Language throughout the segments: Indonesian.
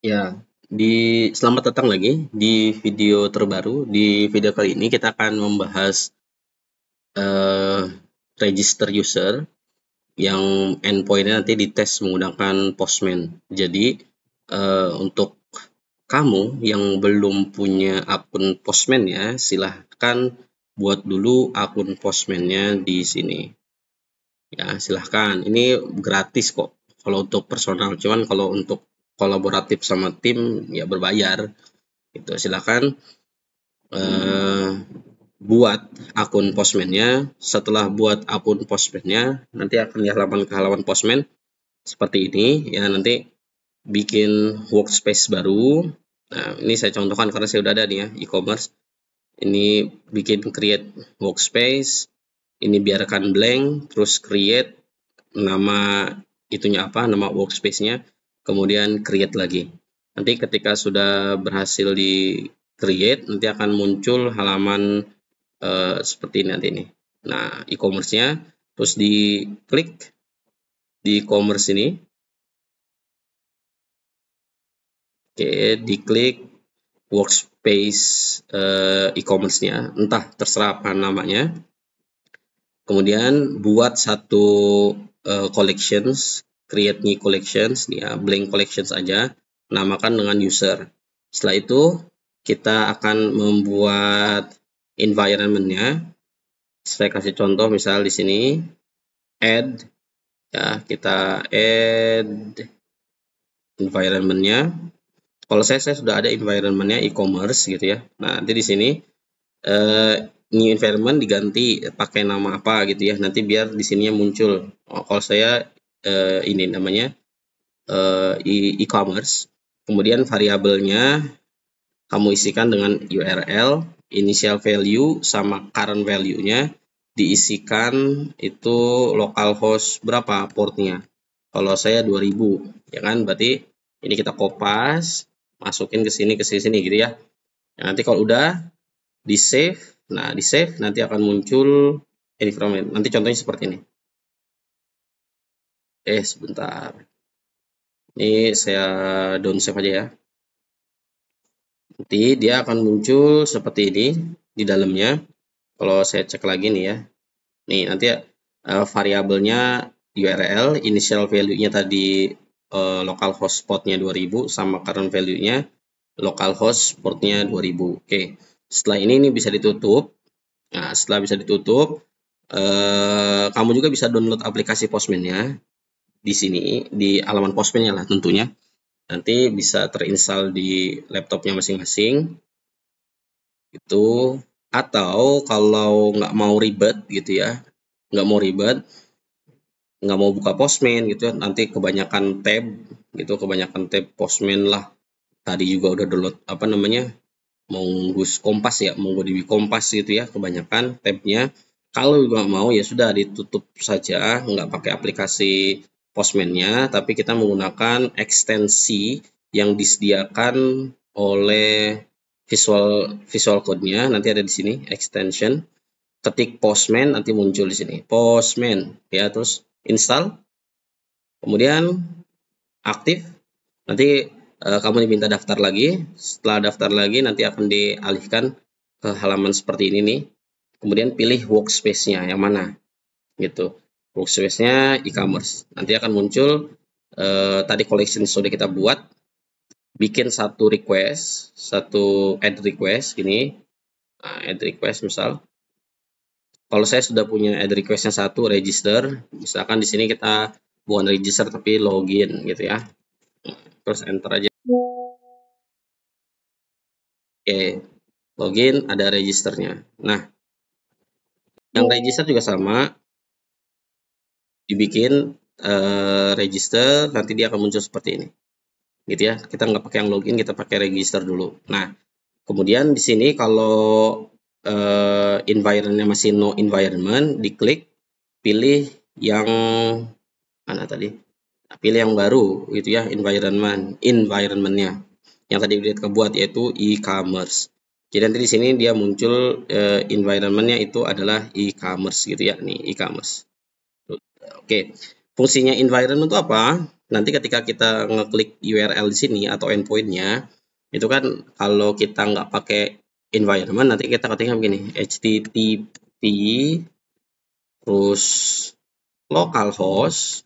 Ya, selamat datang lagi di video terbaru. Di video kali ini kita akan membahas eh, register user yang endpoint-nya nanti dites menggunakan Postman. Jadi untuk kamu yang belum punya akun Postman ya, silahkan buat dulu akun Postman-nya di sini. Ya, silahkan. Ini gratis kok kalau untuk personal. Cuman kalau untuk kolaboratif sama tim ya berbayar. Itu silahkan eh, buat akun Postman-nya. Setelah buat akun Postman-nya, nanti akan di halaman Postman seperti ini ya. Nanti bikin workspace baru. Nah, ini saya contohkan karena saya udah ada nih ya, e-commerce. Ini bikin create workspace, ini biarkan blank, terus create nama itunya apa, nama workspace-nya, kemudian create lagi. Nanti ketika sudah berhasil di create, nanti akan muncul halaman seperti ini nanti ini. Nah, e-commerce-nya, terus diklik di e-commerce ini. Oke, diklik workspace e-commerce-nya, entah terserah apa namanya. Kemudian buat satu collections, create new collections, ya blank collections aja, namakan dengan user. Setelah itu kita akan membuat environment-nya. Saya kasih contoh misal di sini add, ya kita add environment-nya. Kalau saya sudah ada environment-nya e-commerce gitu ya. Nah, nanti di sini new environment diganti pakai nama apa gitu ya, nanti biar di sininya muncul. Kalau saya ini namanya e-commerce. Kemudian variabelnya kamu isikan dengan URL, initial value sama current value-nya diisikan itu localhost berapa portnya. Kalau saya 2000 ya kan, berarti ini kita kopas, masukin ke sini gitu ya. Nah, nanti kalau udah di save, nah di save nanti akan muncul environment. Nanti contohnya seperti ini. Sebentar. Ini saya down save aja ya. Nanti dia akan muncul seperti ini di dalamnya. Kalau saya cek lagi nih ya. Nih nanti variabelnya URL, initial value-nya tadi localhost portnya 2000 sama current value-nya localhost portnya 2000. Oke. Setelah ini bisa ditutup. Nah, setelah bisa ditutup, kamu juga bisa download aplikasi Postman-nya di sini, di halaman Postman-nya lah tentunya. Nanti bisa terinstall di laptopnya masing-masing. Itu atau kalau nggak mau ribet gitu ya, nggak mau buka Postman gitu ya, nanti kebanyakan tab Postman lah. Tadi juga udah download apa namanya, mau ngurus Kompas ya, di Kompas gitu ya, kebanyakan tabnya. Kalau nggak mau ya sudah ditutup saja, nggak pakai aplikasi Postman-nya, tapi kita menggunakan ekstensi yang disediakan oleh Visual Code-nya. Nanti ada di sini extension, ketik Postman nanti muncul di sini Postman ya, terus install, kemudian aktif. Nanti kamu diminta daftar lagi. Setelah daftar lagi nanti akan dialihkan ke halaman seperti ini nih. Kemudian pilih workspace-nya yang mana gitu. Workspace-nya e-commerce. Nanti akan muncul tadi collection sudah kita buat. Bikin satu add request gini. Nah, add request misal. Kalau saya sudah punya add request-nya satu register, misalkan di sini kita bukan register tapi login gitu ya. Terus enter aja. Oke, login ada registernya. Nah, yang register juga sama, dibikin register, nanti dia akan muncul seperti ini, gitu ya. Kita nggak pakai yang login, kita pakai register dulu. Nah, kemudian di sini kalau environment-nya masih no environment, diklik, pilih yang mana tadi? Pilih yang baru, gitu ya, environment-nya. Yang tadi kita buat yaitu e-commerce. Jadi nanti di sini dia muncul environment-nya itu adalah e-commerce gitu ya, nih e-commerce. Oke, fungsinya environment itu apa? Nanti ketika kita ngeklik URL di sini atau endpointnya, itu kan kalau kita nggak pakai environment, nanti kita ketikkan begini, http terus localhost,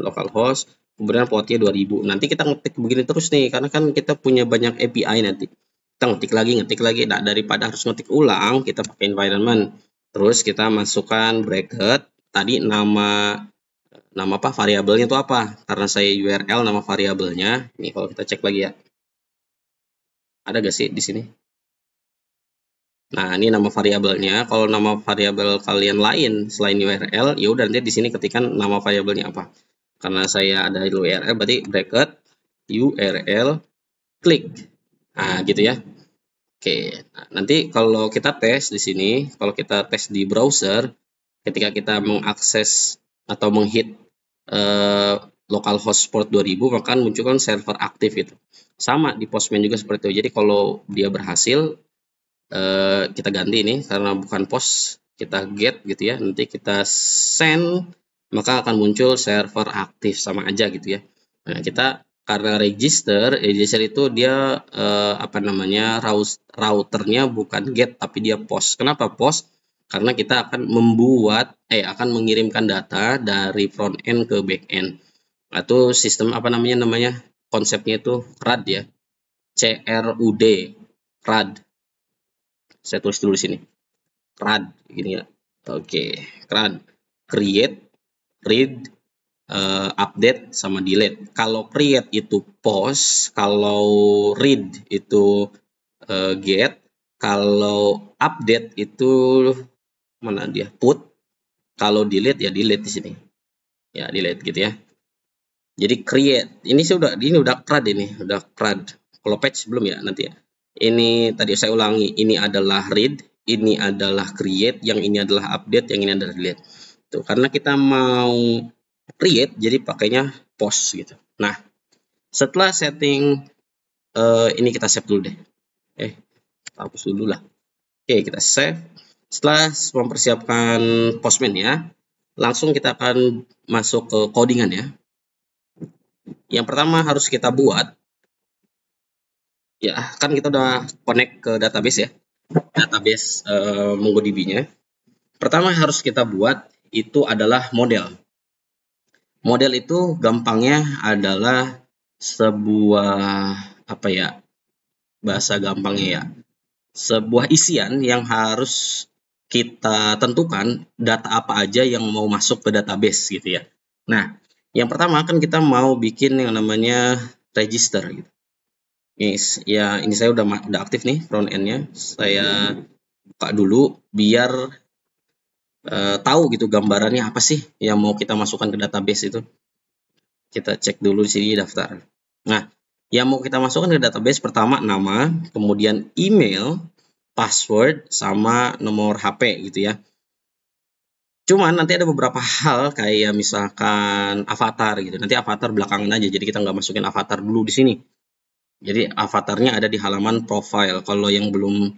localhost, kemudian portnya 2000. Nanti kita ngetik begini terus nih, karena kan kita punya banyak API nanti. Kita ngetik lagi. Nah, daripada harus ngetik ulang, kita pakai environment. Terus kita masukkan bracket, tadi nama apa variabelnya itu apa? Karena saya URL nama variabelnya. Ini kalau kita cek lagi ya. Ada gak sih di sini? Nah, ini nama variabelnya. Kalau nama variabel kalian lain selain URL, ya udah nanti di sini ketikkan nama variabelnya apa. Karena saya ada URL, berarti bracket URL klik. Nah, gitu ya. Oke. Nah, nanti kalau kita tes di sini, kalau kita tes di browser, ketika kita mengakses atau menghit localhost port 2000, maka munculkan server aktif itu. Sama di Postman juga seperti itu. Jadi kalau dia berhasil, kita ganti ini karena bukan post, kita get gitu ya, nanti kita send, maka akan muncul server aktif, sama aja gitu ya. Nah, kita karena register itu dia apa namanya, routernya bukan get tapi dia post. Kenapa post? Karena kita akan akan mengirimkan data dari front end ke back end. Atau sistem apa namanya, konsepnya itu CRUD ya, CRUD, CRUD. Saya tulis dulu di sini. CRUD gini ya. Oke, CRUD. Create, read, update sama delete. Kalau create itu post, kalau read itu get, kalau update itu mana dia? Put. Kalau delete ya delete di sini. Ya, delete gitu ya. Jadi create. Ini udah CRUD ini, udah CRUD. Kalau patch belum ya nanti ya. Ini tadi saya ulangi, ini adalah read, ini adalah create, yang ini adalah update, yang ini adalah delete. Tuh, karena kita mau create, jadi pakainya post gitu. Nah, setelah setting ini kita save dulu deh. Hapus dulu lah. Oke, kita save. Setelah mempersiapkan Postman ya, langsung kita akan masuk ke codingan ya. Yang pertama harus kita buat, ya kan kita udah connect ke database ya, database MongoDB-nya. Pertama harus kita buat itu adalah model. Model itu gampangnya adalah sebuah apa ya, bahasa gampangnya ya, sebuah isian yang harus kita tentukan data apa aja yang mau masuk ke database gitu ya. Nah, yang pertama kan kita mau bikin yang namanya register gitu. Ini saya udah aktif nih front end-nya. Saya buka dulu biar tahu gitu gambarannya apa sih yang mau kita masukkan ke database itu. Kita cek dulu di sini daftar. Nah, yang mau kita masukkan ke database pertama nama, kemudian email, password, sama nomor HP gitu ya. Cuman nanti ada beberapa hal kayak misalkan avatar gitu. Nanti avatar belakangan aja, jadi kita nggak masukin avatar dulu di sini. Jadi avatarnya ada di halaman profile. Kalau yang belum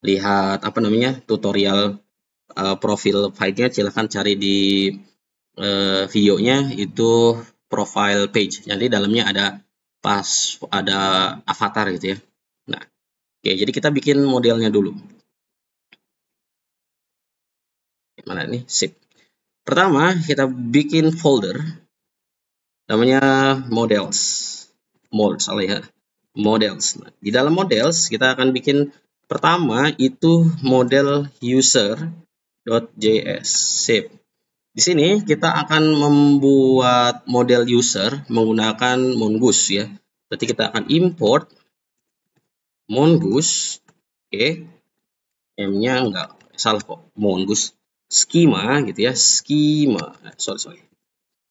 lihat apa namanya tutorial profil file-nya, silahkan cari di videonya itu profile page. Nanti dalamnya ada avatar gitu ya. Nah, oke, jadi kita bikin modelnya dulu. Mana nih? Sip. Pertama, kita bikin folder namanya models. Models. Nah, di dalam models kita akan bikin pertama itu model user.js. Sip. Di sini kita akan membuat model user menggunakan Mongoose ya. Berarti kita akan import Mongoose. Oke. M-nya enggak salah kok. Mongoose schema gitu ya. Schema.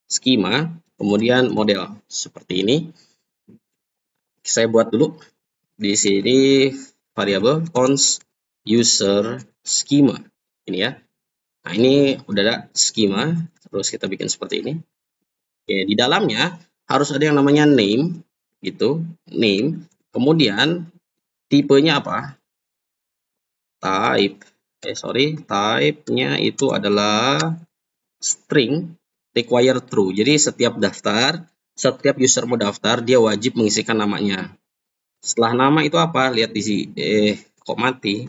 Schema, kemudian model seperti ini. Saya buat dulu di sini variabel const user schema. Ini ya. Nah, ini udah ada schema, terus kita bikin seperti ini. Oke, di dalamnya harus ada yang namanya name, gitu, name. Kemudian tipenya apa? Type. Type-nya itu adalah string. require true. Jadi setiap user mau daftar, dia wajib mengisikan namanya. Setelah nama itu apa? Lihat di sini. Kok mati?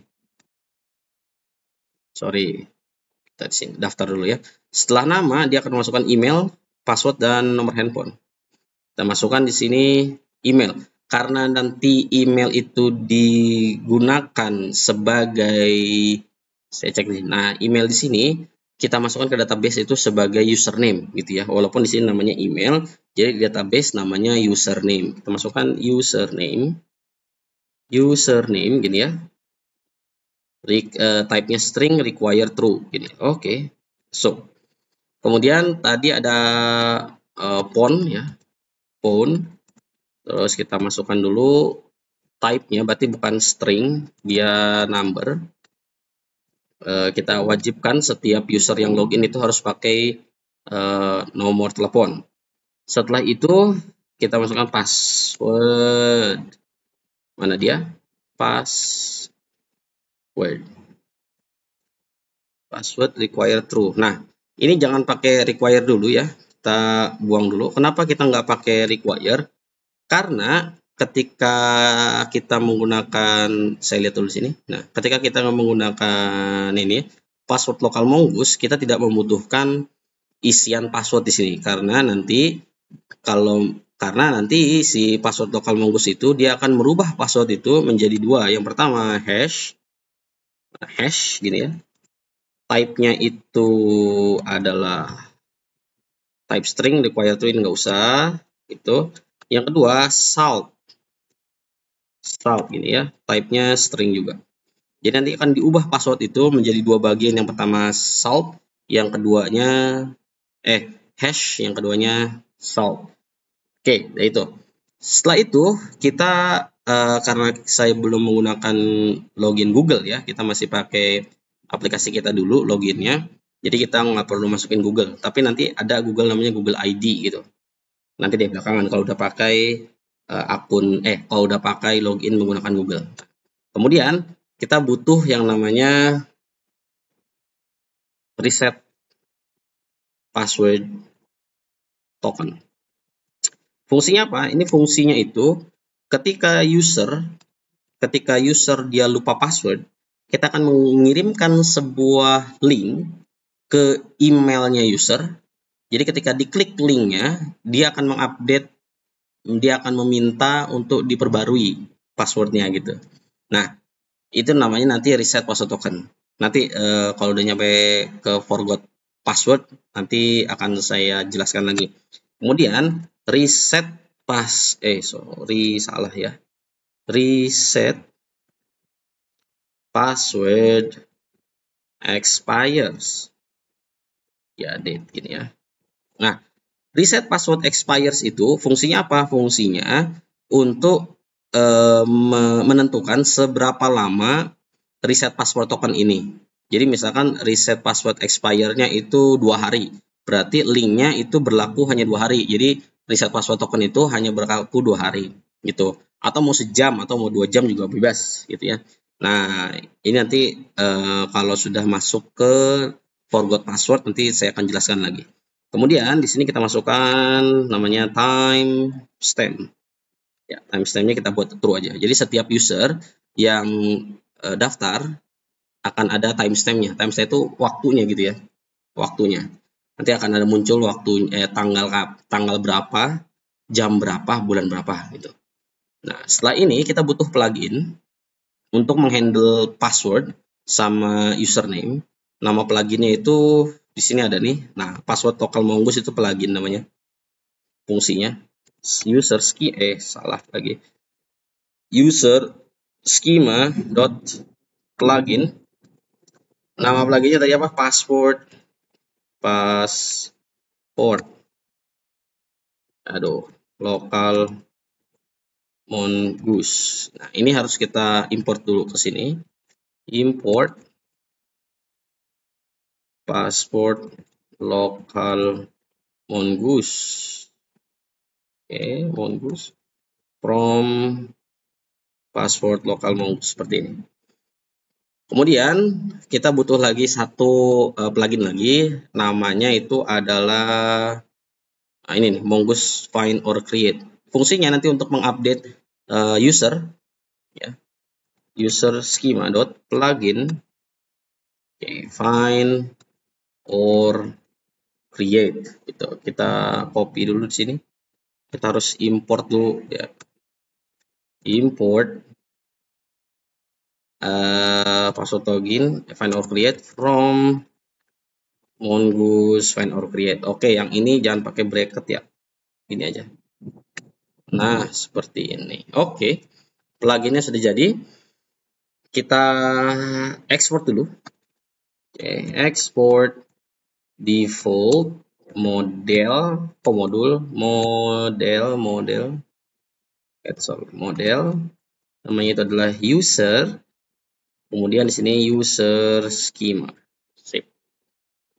Sorry. Kita di sini daftar dulu ya. Setelah nama, dia akan masukkan email, password, dan nomor handphone. Kita masukkan di sini email. Karena nanti email itu digunakan sebagai, saya cek nih. Nah, email di sini kita masukkan ke database itu sebagai username gitu ya. Walaupun di sini namanya email, jadi di database namanya username. Kita masukkan username gini ya. Type-nya string, require true gini. Oke. So, kemudian tadi ada phone ya. Phone. Terus kita masukkan dulu type-nya, berarti bukan string, dia number. Kita wajibkan setiap user yang login itu harus pakai nomor telepon. Setelah itu kita masukkan password. Mana dia? Password require true. Nah, ini jangan pakai require dulu ya. Kita buang dulu. Kenapa kita nggak pakai require? Karena ketika kita menggunakan, saya lihat dulu sini. Nah, ketika kita menggunakan ini password lokal Mongoose, kita tidak membutuhkan isian password di sini karena nanti si password lokal Mongoose itu dia akan merubah password itu menjadi dua. Yang pertama hash gini ya. Type-nya itu adalah type string, require true, nggak usah itu. Yang kedua salt gini ya, type-nya string juga. Jadi nanti akan diubah password itu menjadi dua bagian. Yang pertama salt, yang keduanya hash, yang keduanya salt. Oke, itu. Setelah itu kita karena saya belum menggunakan login Google ya, kita masih pakai aplikasi kita dulu loginnya. Jadi kita nggak perlu masukin Google, tapi nanti ada Google namanya Google ID gitu. Nanti di belakangan kalau udah pakai kalau udah pakai login menggunakan Google. Kemudian kita butuh yang namanya reset password token. Fungsinya apa? Ini fungsinya itu ketika user dia lupa password, kita akan mengirimkan sebuah link ke emailnya user. Jadi ketika diklik linknya, dia akan meminta untuk diperbarui passwordnya gitu. Nah, itu namanya nanti reset password token. Nanti kalau udah nyampe ke forgot password, nanti akan saya jelaskan lagi. Kemudian reset reset password expires. Ya, date gini ya. Nah, reset password expires itu fungsinya apa? Fungsinya untuk menentukan seberapa lama reset password token ini. Jadi misalkan reset password expire-nya itu 2 hari, berarti linknya itu berlaku hanya 2 hari. Jadi reset password token itu hanya berlaku 2 hari gitu. Atau mau sejam atau mau 2 jam juga bebas gitu ya. Nah, ini nanti kalau sudah masuk ke forgot password nanti saya akan jelaskan lagi. Kemudian di sini kita masukkan namanya timestamp. Ya, timestampnya kita buat true aja. Jadi setiap user yang daftar akan ada timestampnya. Timestamp itu waktunya gitu ya, waktunya. Nanti akan ada muncul waktu tanggal berapa, jam berapa, bulan berapa gitu. Nah, setelah ini kita butuh plugin untuk menghandle password sama username. Nama pluginnya itu di sini ada nih. Nah, password lokal Mongoose itu plugin namanya. Fungsinya user schema dot plugin. Nama pluginnya tadi apa? Password. Lokal Mongoose. Nah, ini harus kita import dulu ke sini. Import password lokal Mongoose. Oke, Mongoose from password lokal Mongoose seperti ini. Kemudian kita butuh lagi satu plugin lagi, namanya itu adalah ini nih, Mongoose Find or Create. Fungsinya nanti untuk mengupdate user, ya, user schema.plugin, find or create. Gitu. Kita copy dulu di sini. Kita harus import dulu, ya. Import password login find or create from Mongoose find or create. Oke, yang ini jangan pakai bracket ya. Ini aja. Nah, seperti ini. Oke. Pluginnya sudah jadi. Kita export dulu. Oke, export default model namanya itu adalah user. Kemudian di sini user schema. Save.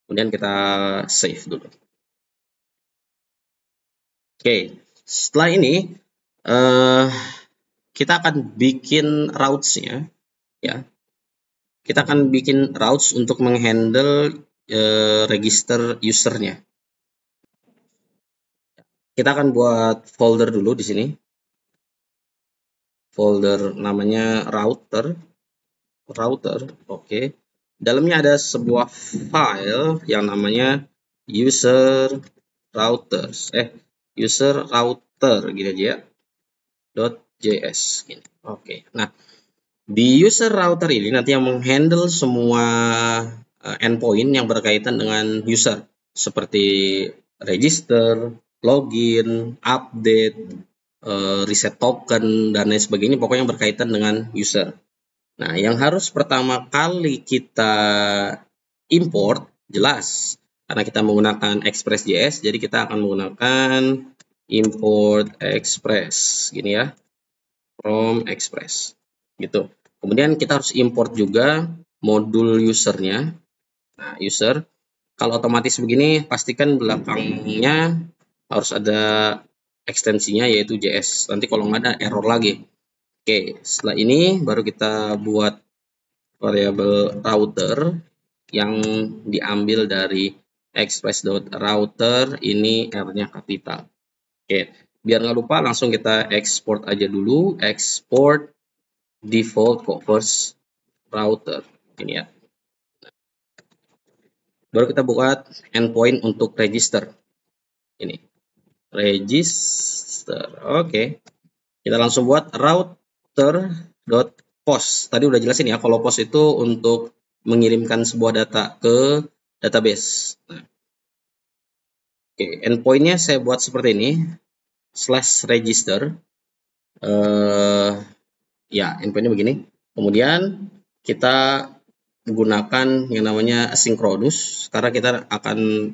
Kemudian kita save dulu. Oke, setelah ini kita akan bikin routes-nya, ya. Kita akan bikin routes untuk menghandle register usernya. Kita akan buat folder dulu di sini. Folder namanya router. Oke. Dalamnya ada sebuah file yang namanya user router gitu aja ya. .js gini. Oke. Nah, di user router ini nanti yang menghandle semua endpoint yang berkaitan dengan user seperti register, login, update, reset token, dan lain sebagainya, pokoknya yang berkaitan dengan user. Nah, yang harus pertama kali kita import, jelas, karena kita menggunakan Express.js, jadi kita akan menggunakan import Express, gini ya, from Express, gitu. Kemudian kita harus import juga modul usernya. Nah, user, kalau otomatis begini, pastikan belakangnya harus ada ekstensinya yaitu JS. Nanti kalau nggak ada error lagi. Oke, setelah ini baru kita buat variabel router yang diambil dari express.router, ini R-nya kapital. Oke, biar nggak lupa langsung kita export aja dulu, export default covers router. Ini ya. Baru kita buat endpoint untuk register. Ini. Register. Oke. Kita langsung buat router.post. Tadi udah jelasin ya, kalau post itu untuk mengirimkan sebuah data ke database. Nah. Oke, endpointnya saya buat seperti ini. /register. Ya, endpointnya begini. Kemudian kita menggunakan yang namanya asynchronous karena kita akan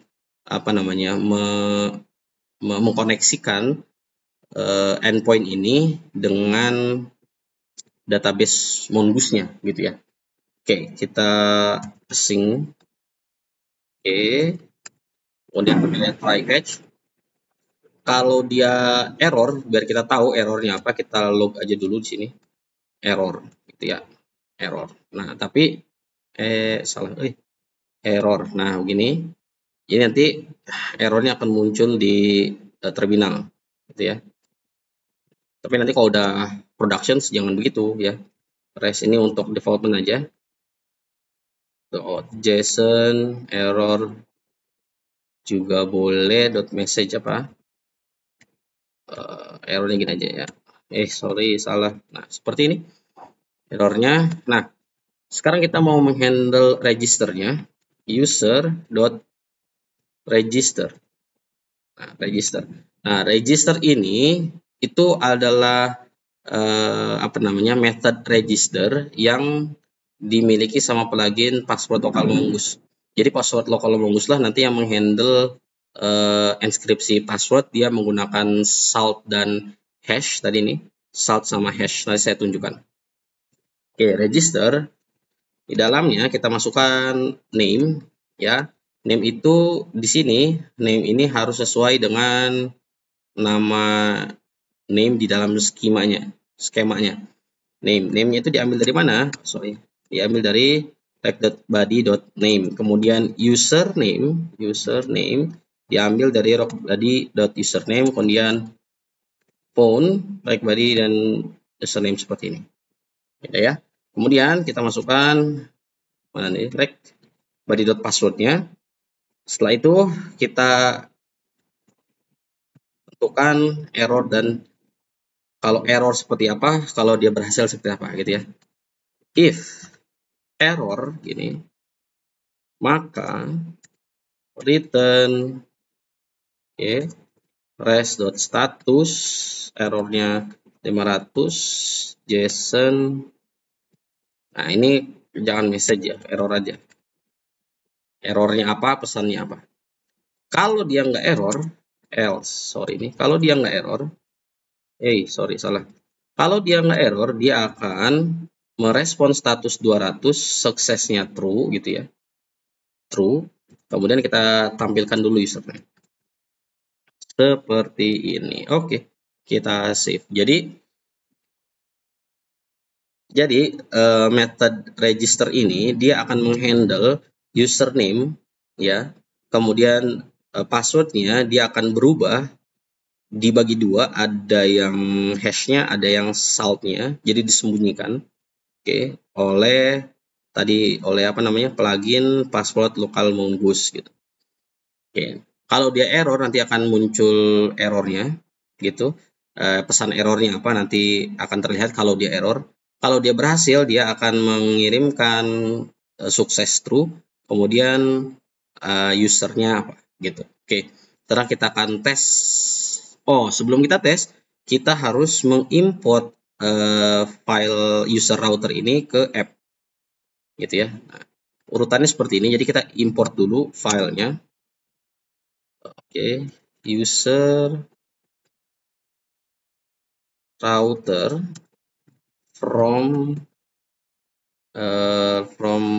mengkoneksikan endpoint ini dengan database Mongoose-nya gitu ya. Oke, kita async. Oke. Kemudian kita try catch. Kalau dia error, biar kita tahu errornya apa, kita log aja dulu di sini. Error gitu ya. Error. Nah, tapi error. Nah, begini. Ini nanti errornya akan muncul di terminal gitu ya. Tapi nanti kalau udah production jangan begitu ya. Rest ini untuk development aja. .json error juga boleh, .message apa? Errornya gini aja ya. Sorry salah. Nah, seperti ini errornya. Nah, sekarang kita mau menghandle registernya, user.register. Nah, register. Nah, register ini itu adalah method register yang dimiliki sama plugin password lokal Mongoose. Jadi password lokal Mongoose lah nanti yang menghandle inskripsi password. Dia menggunakan salt dan hash tadi ini. Salt sama hash tadi saya tunjukkan. Oke, register. Di dalamnya kita masukkan name ya. Name itu di sini, name ini harus sesuai dengan nama name di dalam skemanya. Namenya itu diambil dari mana? Sorry. diambil dari rect.body.name. Kemudian username diambil dari rect.body.username. Kemudian phone, rect.body dan username seperti ini. Ya. Kemudian kita masukkan mana nih rect.body.passwordnya. Setelah itu kita tentukan error dan kalau error seperti apa, kalau dia berhasil seperti apa gitu ya. If error gini, maka return res.status errornya 500 JSON. Nah, ini jangan message ya, error aja. Errornya apa, pesannya apa. Kalau dia nggak error, kalau dia nggak error, salah. Kalau dia nggak error, dia akan merespon status 200 suksesnya true gitu ya. True. Kemudian kita tampilkan dulu username. Seperti ini. Oke, kita save. Jadi method register ini dia akan menghandle username ya. Kemudian passwordnya dia akan berubah dibagi dua, ada yang hashnya, ada yang saltnya, jadi disembunyikan. Oke, oleh plugin password local mongoose gitu. Oke, kalau dia error nanti akan muncul errornya gitu. Pesan errornya apa nanti akan terlihat kalau dia error. Kalau dia berhasil, dia akan mengirimkan sukses true, kemudian usernya apa gitu. Oke, setelah kita akan tes. Sebelum kita tes, kita harus mengimport file user router ini ke app, gitu ya. Nah, urutannya seperti ini. Jadi kita import dulu filenya. Oke, user router from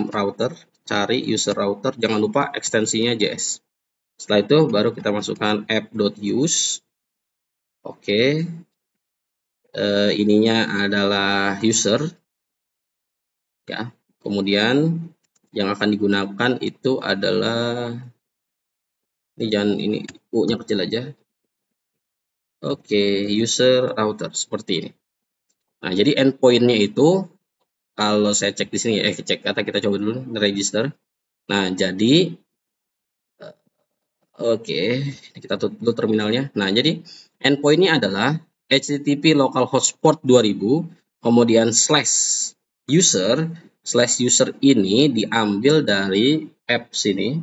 router, cari user router, jangan lupa ekstensinya JS. Setelah itu baru kita masukkan app.use. Oke, ininya adalah user ya. Kemudian yang akan digunakan itu adalah ini U-nya kecil aja. Oke, user router seperti ini. Nah, jadi endpoint-nya itu kalau saya cek di sini kita coba dulu register. Nah, jadi kita tutup dulu terminalnya. Nah, jadi endpoint-nya adalah http localhost port 2000 kemudian /user ini diambil dari app sini.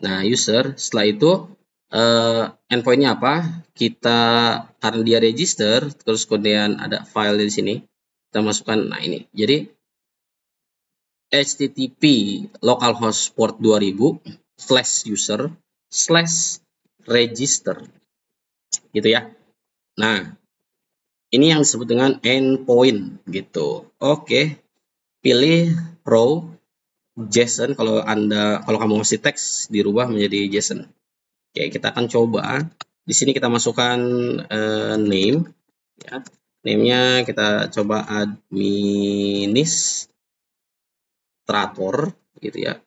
Nah, user, setelah itu endpoint-nya apa? Karena dia register, terus kemudian ada file di sini, kita masukkan. Nah, ini. Jadi http localhost port 2000 /user /register gitu ya. Nah, ini yang disebut dengan endpoint gitu. Oke, pilih row JSON. Kalau kamu masih teks, dirubah menjadi JSON. Oke, kita akan coba. Di sini kita masukkan name ya. Name-nya kita coba administrator gitu ya.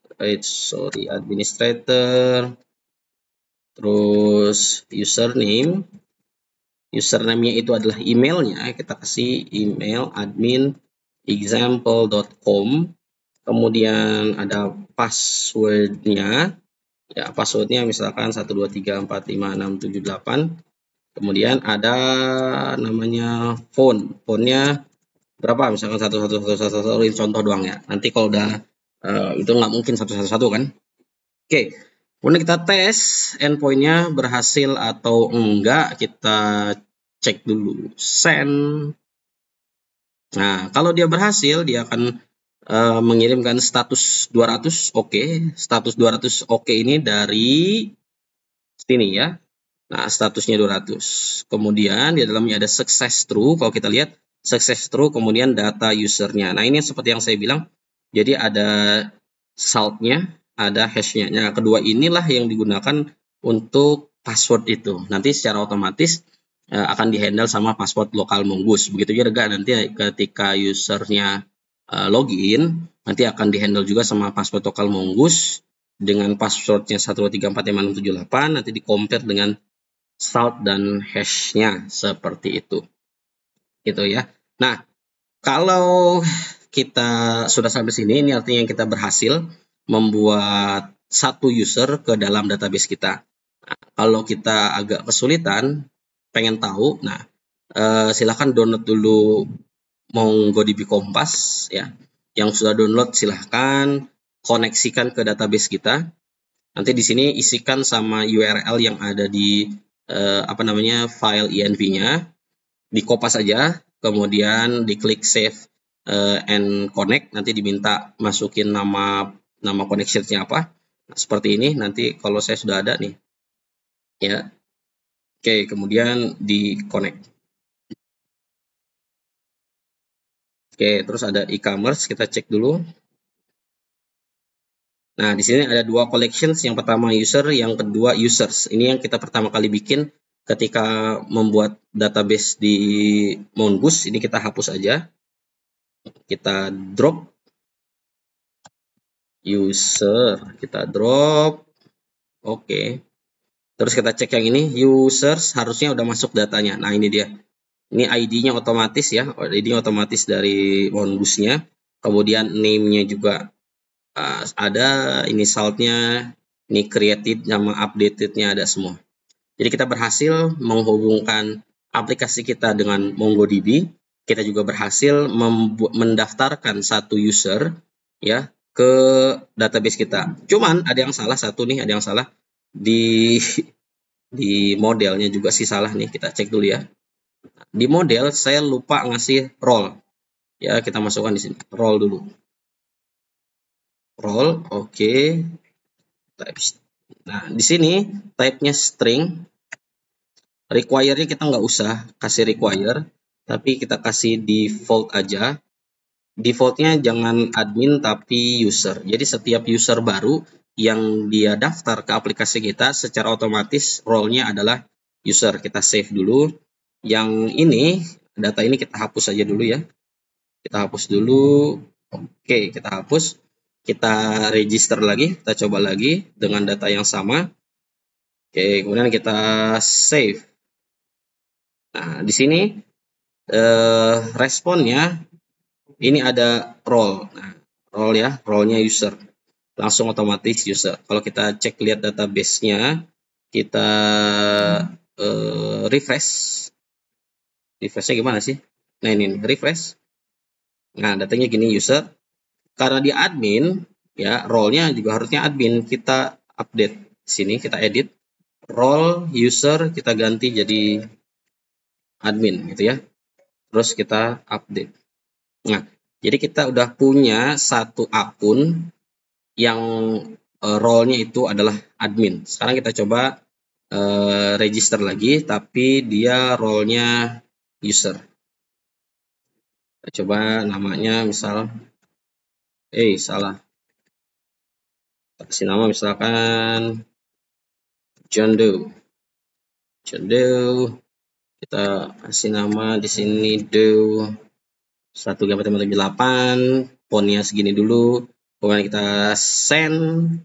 Administrator. Terus username-nya itu adalah emailnya, kita kasih email admin example.com. Kemudian ada passwordnya ya, passwordnya misalkan 123456778. Kemudian ada namanya phone-nya berapa, misalkan 1111 ini contoh doang ya, nanti kalau udah itu nggak mungkin 111 kan. Oke, kemudian kita tes endpoint-nya berhasil atau enggak, kita cek dulu send. Nah, kalau dia berhasil, dia akan mengirimkan status 200 oke. Status 200 oke ini dari sini ya. Nah, statusnya 200. Kemudian di dalamnya ada success true. Kalau kita lihat success true, kemudian data usernya. Nah, ini seperti yang saya bilang. Jadi ada saltnya, ada hashnya. Nah, kedua inilah yang digunakan untuk password itu. Nanti secara otomatis akan dihandle sama password lokal mongoose. Begitu juga nanti ketika usernya login, nanti akan dihandle juga sama password lokal Mongoose dengan passwordnya 123456778, nanti di-compare dengan salt dan hashnya seperti itu. Gitu ya. Nah, kalau kita sudah sampai sini, ini artinya kita berhasil membuat satu user ke dalam database kita. Nah, kalau kita agak kesulitan, pengen tahu, nah silahkan download dulu MongoDB Compass ya. Yang sudah download silahkan koneksikan ke database kita. Nanti di sini isikan sama URL yang ada di file env-nya, dikopas saja, kemudian diklik save and connect, nanti diminta masukin nama connection-nya apa. Nah, seperti ini, nanti kalau saya sudah ada nih ya. Oke, kemudian di connect. Oke, terus ada e-commerce, kita cek dulu. Nah, di sini ada dua collections, yang pertama user, yang kedua users. Ini yang kita pertama kali bikin ketika membuat database di Mongoose. Ini kita hapus aja. Kita drop user, kita drop. Oke. Terus kita cek yang ini, users harusnya udah masuk datanya. Nah, ini dia. Ini ID-nya otomatis ya, ID-nya otomatis dari Mongoose-nya. Kemudian name-nya juga ada, ini salt-nya, ini created sama updated-nya ada semua. Jadi kita berhasil menghubungkan aplikasi kita dengan MongoDB. Kita juga berhasil mendaftarkan satu user ya ke database kita. Cuman ada yang salah satu nih, ada yang salah di modelnya juga sih salah nih. Kita cek dulu ya. Di model saya lupa ngasih role. Ya, kita masukkan di sini. Role dulu. Role, oke. Nah, di sini type-nya string. Require-nya kita nggak usah kasih require, tapi kita kasih default aja. Default-nya jangan admin tapi user. Jadi setiap user baru yang dia daftar ke aplikasi kita, secara otomatis role-nya adalah user. Kita save dulu. Yang ini, data ini kita hapus aja dulu ya. Kita hapus dulu. Oke, kita hapus. Kita register lagi. Kita coba lagi dengan data yang sama. Oke, kemudian kita save. Nah, di sini responnya ini ada role. Nah, role ya, role-nya user. Langsung otomatis user. Kalau kita cek lihat database-nya, kita refresh. Refresh-nya gimana sih? Nah, ini refresh. Nah, datanya gini user. Karena dia admin, ya, role-nya juga harusnya admin. Kita update sini, kita edit. Role user kita ganti jadi admin gitu ya. Terus kita update. Nah, jadi kita udah punya satu akun yang role-nya itu adalah admin. Sekarang kita coba register lagi, tapi dia role-nya user. Kita coba namanya misal, salah. Kasih nama misalkan John Doe. John Doe. Kita kasih nama di sini Doe 1GB8, fontnya segini dulu. Kemudian kita send.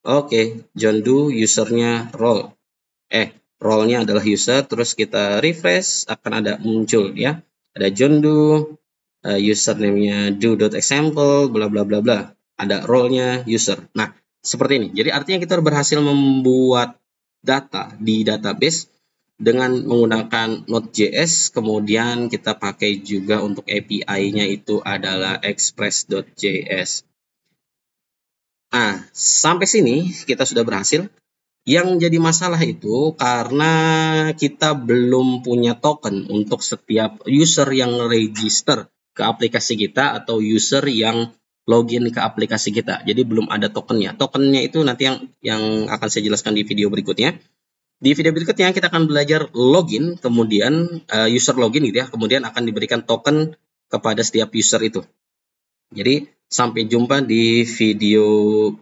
Oke, John Doe, usernya role. Role-nya adalah user. Terus kita refresh, akan ada muncul ya. Ada John Doe, username-nya do.example, bla bla bla bla. Ada role-nya user. Nah, seperti ini. Jadi artinya kita berhasil membuat data di database dengan menggunakan Node.js, kemudian kita pakai juga untuk API-nya itu adalah express.js. Nah, sampai sini kita sudah berhasil. Yang jadi masalah itu karena kita belum punya token untuk setiap user yang register ke aplikasi kita atau user yang login ke aplikasi kita. Jadi belum ada tokennya. Tokennya itu nanti yang akan saya jelaskan di video berikutnya. Di video berikutnya kita akan belajar login, kemudian user login gitu ya, kemudian akan diberikan token kepada setiap user itu. Jadi sampai jumpa di video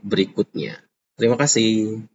berikutnya. Terima kasih.